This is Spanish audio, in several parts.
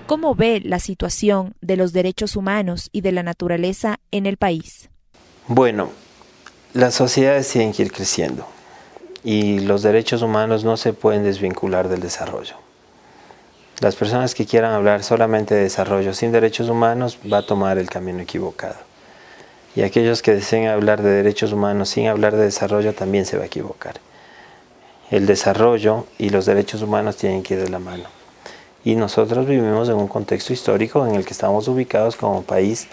¿Cómo ve la situación de los derechos humanos y de la naturaleza en el país? Bueno, las sociedades tienen que ir creciendo y los derechos humanos no se pueden desvincular del desarrollo. Las personas que quieran hablar solamente de desarrollo sin derechos humanos va a tomar el camino equivocado. Y aquellos que deseen hablar de derechos humanos sin hablar de desarrollo también se va a equivocar. El desarrollo y los derechos humanos tienen que ir de la mano. Y nosotros vivimos en un contexto histórico en el que estamos ubicados como país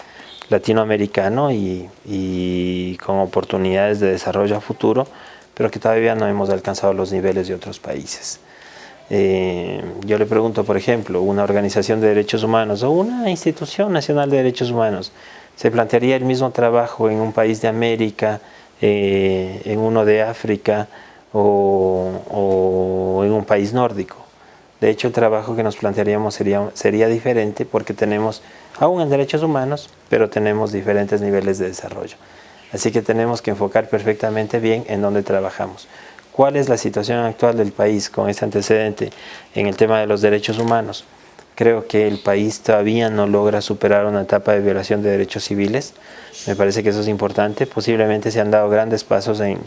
latinoamericano y con oportunidades de desarrollo a futuro, pero que todavía no hemos alcanzado los niveles de otros países. Yo le pregunto, por ejemplo, una organización de derechos humanos o una institución nacional de derechos humanos, ¿se plantearía el mismo trabajo en un país de América, en uno de África o en un país nórdico? De hecho, el trabajo que nos plantearíamos sería diferente porque tenemos, aún en derechos humanos, pero tenemos diferentes niveles de desarrollo. Así que tenemos que enfocar perfectamente bien en dónde trabajamos. ¿Cuál es la situación actual del país con este antecedente en el tema de los derechos humanos? Creo que el país todavía no logra superar una etapa de violación de derechos civiles. Me parece que eso es importante. Posiblemente se han dado grandes pasos en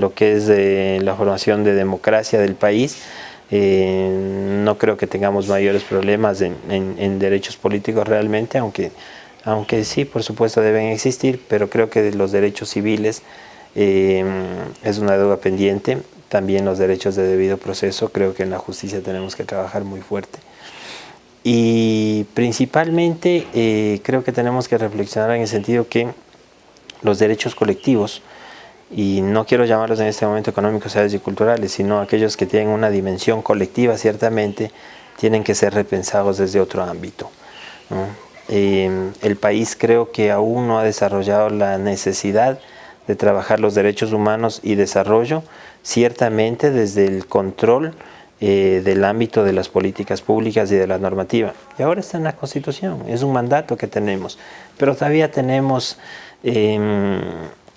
lo que es la formación de democracia del país. No creo que tengamos mayores problemas en derechos políticos realmente, aunque sí, por supuesto, deben existir, pero creo que los derechos civiles es una deuda pendiente. También los derechos de debido proceso, creo que en la justicia tenemos que trabajar muy fuerte. Y principalmente creo que tenemos que reflexionar en el sentido que los derechos colectivos, y no quiero llamarlos en este momento económicos, sociales y culturales, sino aquellos que tienen una dimensión colectiva, ciertamente tienen que ser repensados desde otro ámbito, ¿no? El país creo que aún no ha desarrollado la necesidad de trabajar los derechos humanos y desarrollo, ciertamente desde el control del ámbito de las políticas públicas y de la normativa. Y ahora está en la Constitución, es un mandato que tenemos, pero todavía tenemos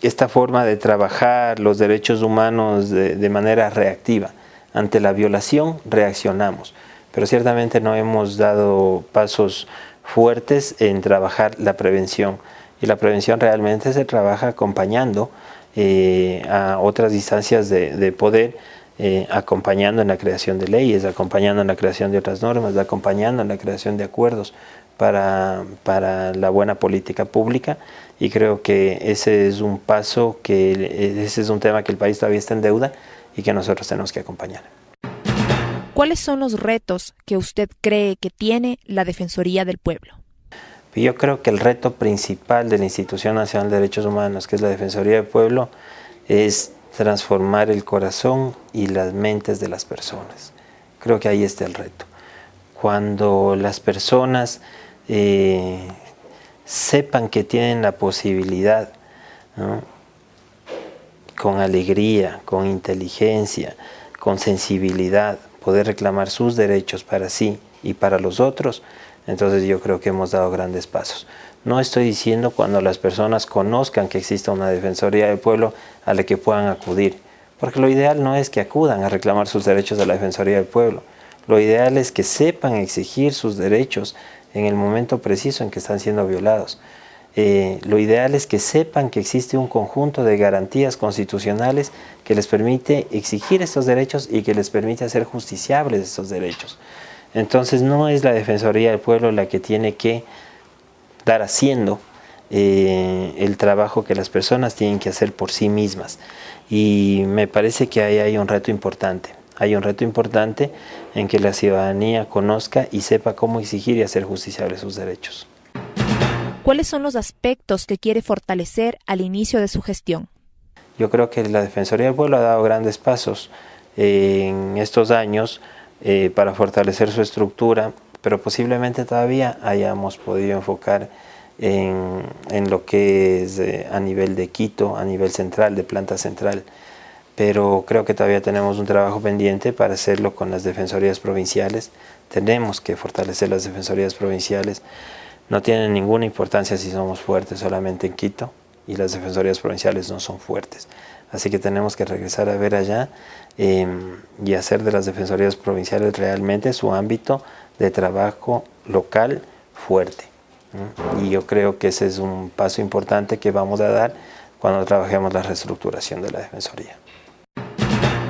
esta forma de trabajar los derechos humanos de manera reactiva. Ante la violación reaccionamos, pero ciertamente no hemos dado pasos fuertes en trabajar la prevención. Y la prevención realmente se trabaja acompañando a otras instancias de poder, acompañando en la creación de leyes, acompañando en la creación de otras normas, acompañando en la creación de acuerdos para la buena política pública. Y creo que ese es un paso, ese es un tema que el país todavía está en deuda y que nosotros tenemos que acompañar. ¿Cuáles son los retos que usted cree que tiene la Defensoría del Pueblo? Yo creo que el reto principal de la Institución Nacional de Derechos Humanos, que es la Defensoría del Pueblo, es transformar el corazón y las mentes de las personas. Creo que ahí está el reto. Cuando las personas sepan que tienen la posibilidad, ¿no?, con alegría, con inteligencia, con sensibilidad, poder reclamar sus derechos para sí y para los otros, entonces yo creo que hemos dado grandes pasos. No estoy diciendo cuando las personas conozcan que existe una Defensoría del Pueblo a la que puedan acudir, porque lo ideal no es que acudan a reclamar sus derechos a la Defensoría del Pueblo. Lo ideal es que sepan exigir sus derechos en el momento preciso en que están siendo violados. Lo ideal es que sepan que existe un conjunto de garantías constitucionales que les permite exigir estos derechos y que les permite hacer justiciables estos derechos. Entonces no es la Defensoría del Pueblo la que tiene que dar haciendo el trabajo que las personas tienen que hacer por sí mismas. Y me parece que ahí hay un reto importante. Hay un reto importante en que la ciudadanía conozca y sepa cómo exigir y hacer justiciables sus derechos. ¿Cuáles son los aspectos que quiere fortalecer al inicio de su gestión? Yo creo que la Defensoría del Pueblo ha dado grandes pasos en estos años para fortalecer su estructura. pero posiblemente todavía hayamos podido enfocar en lo que es a nivel de Quito, a nivel central, de planta central. Pero creo que todavía tenemos un trabajo pendiente para hacerlo con las defensorías provinciales. Tenemos que fortalecer las defensorías provinciales. No tienen ninguna importancia si somos fuertes solamente en Quito, y las defensorías provinciales no son fuertes. Así que tenemos que regresar a ver allá y hacer de las defensorías provinciales realmente su ámbito de trabajo local fuerte. Y yo creo que ese es un paso importante que vamos a dar cuando trabajemos la reestructuración de la defensoría.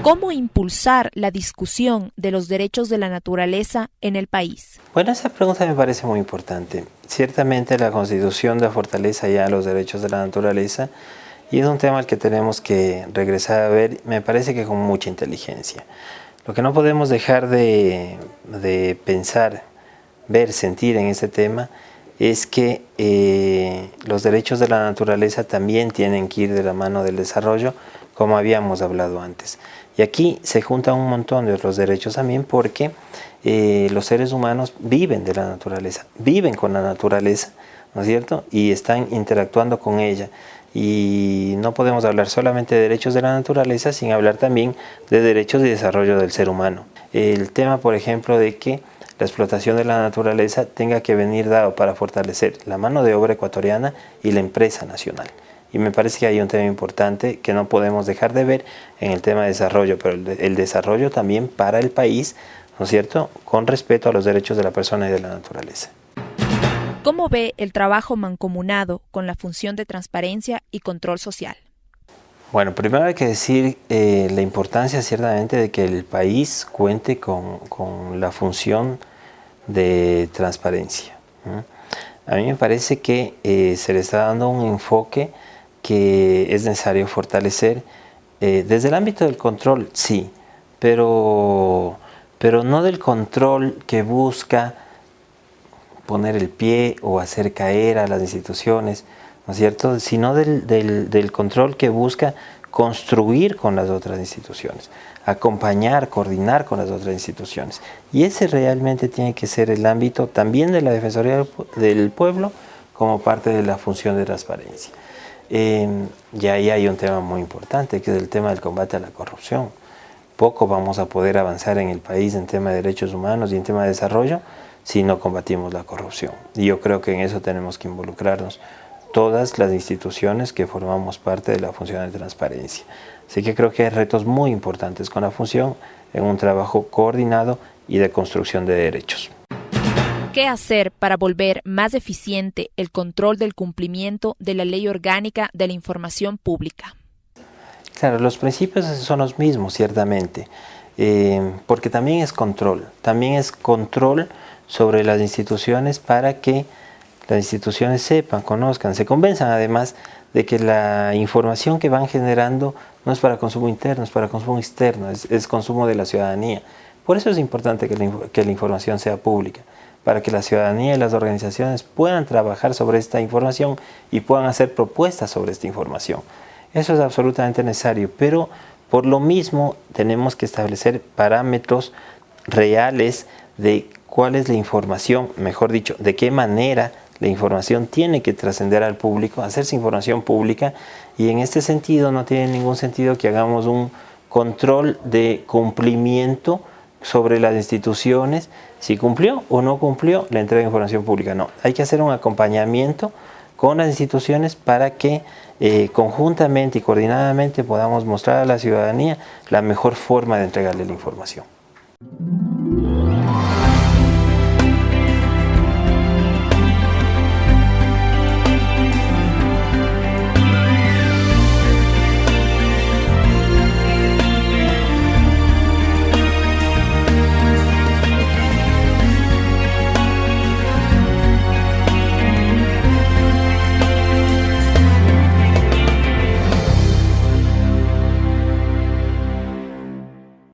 ¿Cómo impulsar la discusión de los derechos de la naturaleza en el país? Bueno, esa pregunta me parece muy importante. Ciertamente la Constitución da fortaleza ya a los derechos de la naturaleza y es un tema al que tenemos que regresar a ver, me parece que con mucha inteligencia. Lo que no podemos dejar de pensar, ver, sentir en este tema es que los derechos de la naturaleza también tienen que ir de la mano del desarrollo, como habíamos hablado antes. Y aquí se juntan un montón de otros derechos también porque los seres humanos viven de la naturaleza, viven con la naturaleza, ¿no es cierto? Y están interactuando con ella. Y no podemos hablar solamente de derechos de la naturaleza sin hablar también de derechos de desarrollo del ser humano. El tema, por ejemplo, de que la explotación de la naturaleza tenga que venir dado para fortalecer la mano de obra ecuatoriana y la empresa nacional. Y me parece que hay un tema importante que no podemos dejar de ver en el tema de desarrollo, pero el desarrollo también para el país, ¿no es cierto?, con respeto a los derechos de la persona y de la naturaleza. ¿Cómo ve el trabajo mancomunado con la función de transparencia y control social? Bueno, primero hay que decir la importancia ciertamente de que el país cuente con la función de transparencia. A mí me parece que se le está dando un enfoque que es necesario fortalecer desde el ámbito del control, sí, pero no del control que busca poner el pie o hacer caer a las instituciones, ¿no es cierto?, sino del control que busca construir con las otras instituciones, acompañar, coordinar con las otras instituciones. Y ese realmente tiene que ser el ámbito también de la Defensoría del Pueblo como parte de la función de transparencia. Y ahí hay un tema muy importante, que es el tema del combate a la corrupción. Poco vamos a poder avanzar en el país en tema de derechos humanos y en tema de desarrollo si no combatimos la corrupción. Y yo creo que en eso tenemos que involucrarnos todas las instituciones que formamos parte de la función de transparencia. Así que creo que hay retos muy importantes con la función en un trabajo coordinado y de construcción de derechos. ¿Qué hacer para volver más eficiente el control del cumplimiento de la Ley Orgánica de la Información Pública? Claro, los principios son los mismos, ciertamente, porque también es control sobre las instituciones para que las instituciones sepan, conozcan, se convenzan además de que la información que van generando no es para consumo interno, es para consumo externo, es consumo de la ciudadanía. Por eso es importante que la información sea pública, para que la ciudadanía y las organizaciones puedan trabajar sobre esta información y puedan hacer propuestas sobre esta información. Eso es absolutamente necesario, pero por lo mismo tenemos que establecer parámetros reales de cuál es la información, mejor dicho, de qué manera la información tiene que trascender al público, hacerse información pública, y en este sentido no tiene ningún sentido que hagamos un control de cumplimiento sobre las instituciones, si cumplió o no cumplió la entrega de información pública. No, hay que hacer un acompañamiento con las instituciones para que conjuntamente y coordinadamente podamos mostrar a la ciudadanía la mejor forma de entregarle la información.